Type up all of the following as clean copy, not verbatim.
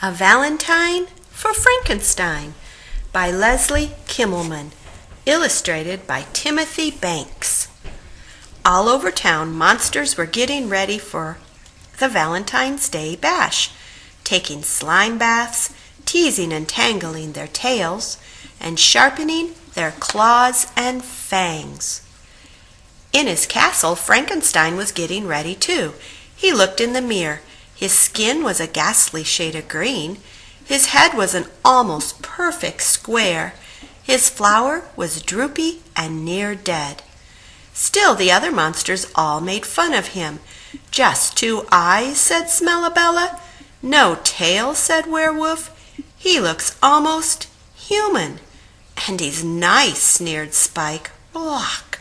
A Valentine for Frankenstein by Leslie Kimmelman, illustrated by Timothy Banks. All over town, monsters were getting ready for the Valentine's Day bash, taking slime baths, teasing and tangling their tails, and sharpening their claws and fangs. In his castle, Frankenstein was getting ready too. He looked in the mirror. His skin was a ghastly shade of green. His head was an almost perfect square. His flower was droopy and near dead. Still, the other monsters all made fun of him. "Just 2 eyes," said Smellabella. "No tail," said Werewolf. "He looks almost human." "And he's nice," sneered Spike. "Block!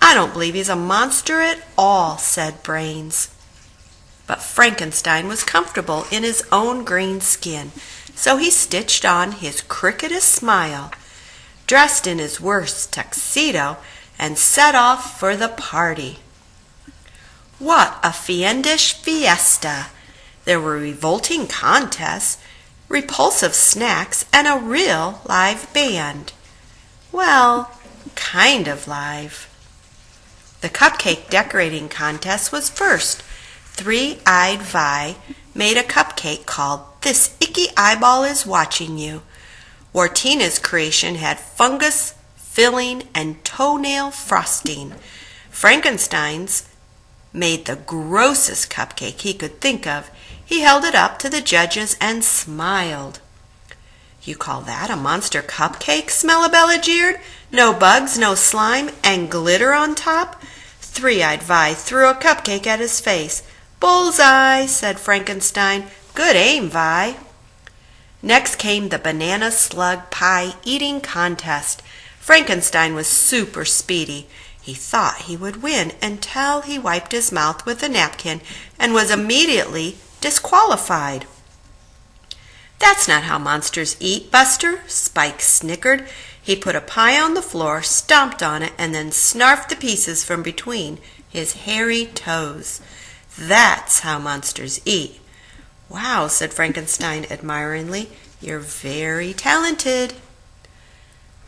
I don't believe he's a monster at all," said Brains. But Frankenstein was comfortable in his own green skin, so he stitched on his crookedest smile, dressed in his worst tuxedo, and set off for the party. What a fiendish fiesta! There were revolting contests, repulsive snacks, and a real live band. Well, kind of live. The cupcake decorating contest was first. Three-Eyed Vi made a cupcake called "This Icky Eyeball is Watching You." Wartina's creation had fungus, filling, and toenail frosting. Frankenstein's made the grossest cupcake he could think of. He held it up to the judges and smiled. "You call that a monster cupcake?" Smellabella jeered. "No bugs, no slime, and glitter on top?" Three-Eyed Vi threw a cupcake at his face. "Bullseye," said Frankenstein. "Good aim, Vi." Next came the banana slug pie eating contest. Frankenstein was super speedy. He thought he would win until he wiped his mouth with a napkin and was immediately disqualified. "That's not how monsters eat, Buster," Spike snickered. He put a pie on the floor, stomped on it, and then snarfed the pieces from between his hairy toes. "That's how monsters eat." "Wow," said Frankenstein admiringly. "You're very talented."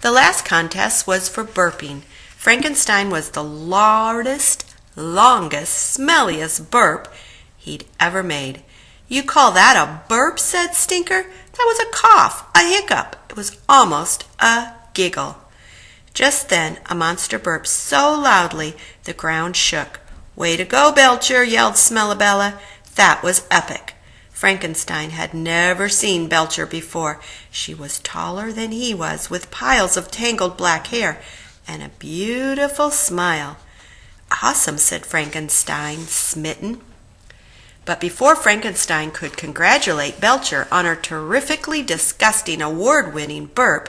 The last contest was for burping. Frankenstein was the longest, smelliest burp he'd ever made. "You call that a burp?" said Stinker. "That was a cough, a hiccup. It was almost a giggle." Just then a monster burped so loudly the ground shook. "Way to go, Belcher," yelled Smellabella. That was epic. Frankenstein had never seen Belcher before. She was taller than he was, with piles of tangled black hair and a beautiful smile. "Awesome," said Frankenstein, smitten. But before Frankenstein could congratulate Belcher on her terrifically disgusting award-winning burp,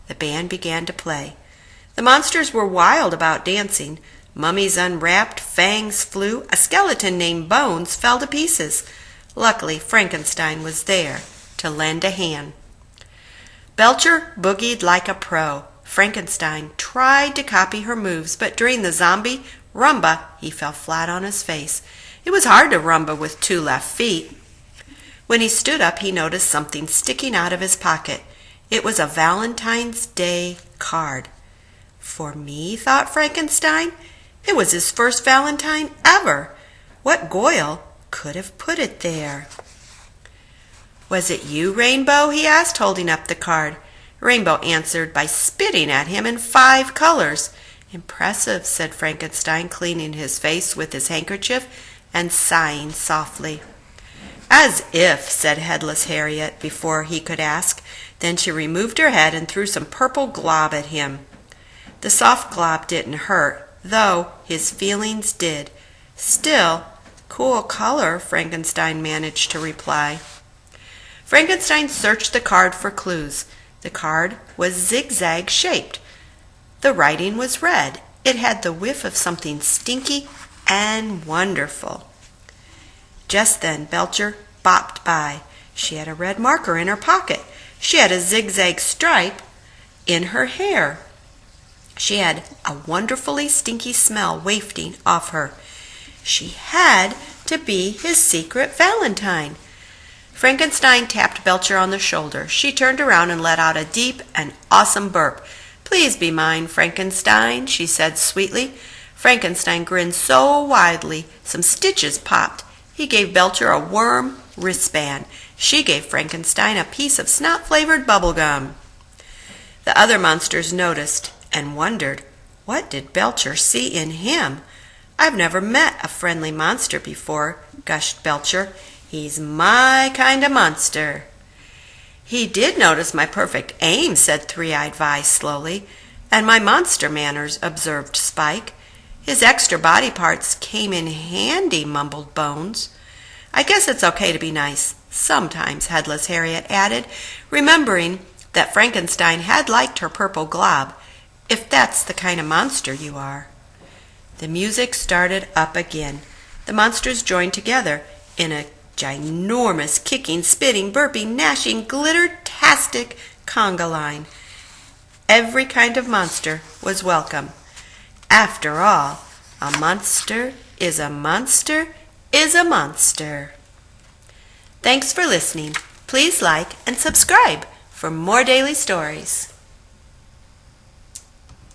the band began to play. The monsters were wild about dancing. Mummies unwrapped, fangs flew, a skeleton named Bones fell to pieces. Luckily, Frankenstein was there to lend a hand. Belcher boogied like a pro. Frankenstein tried to copy her moves, but during the zombie rumba, he fell flat on his face. It was hard to rumba with 2 left feet. When he stood up, he noticed something sticking out of his pocket. It was a Valentine's Day card. "For me?" thought Frankenstein. It was his first Valentine ever. What Goyle could have put it there? "Was it you, Rainbow?" he asked, holding up the card. Rainbow answered by spitting at him in 5 colors. "Impressive," said Frankenstein, cleaning his face with his handkerchief and sighing softly. "As if," said Headless Harriet before he could ask. Then she removed her head and threw some purple glob at him. The soft glob didn't hurt, though his feelings did. "Still, cool color," Frankenstein managed to reply. Frankenstein searched the card for clues. The card was zigzag shaped. The writing was red. It had the whiff of something stinky and wonderful. Just then Belcher bopped by. She had a red marker in her pocket. She had a zigzag stripe in her hair. She had a wonderfully stinky smell wafting off her. She had to be his secret Valentine. Frankenstein tapped Belcher on the shoulder. She turned around and let out a deep and awesome burp. "Please be mine, Frankenstein," she said sweetly. Frankenstein grinned so widely, some stitches popped. He gave Belcher a worm wristband. She gave Frankenstein a piece of snot-flavored bubble gum. The other monsters noticed and wondered, what did Belcher see in him? "I've never met a friendly monster before," gushed Belcher. "He's my kind of monster." "He did notice my perfect aim," said Three-Eyed Vi slowly. "And my monster manners," observed Spike. "His extra body parts came in handy," mumbled Bones. "I guess it's okay to be nice sometimes," Headless Harriet added, remembering that Frankenstein had liked her purple glob, "if that's the kind of monster you are." The music started up again. The monsters joined together in a ginormous kicking, spitting, burping, gnashing, glitter-tastic conga line. Every kind of monster was welcome. After all, a monster is a monster is a monster. Thanks for listening. Please like and subscribe for more daily stories.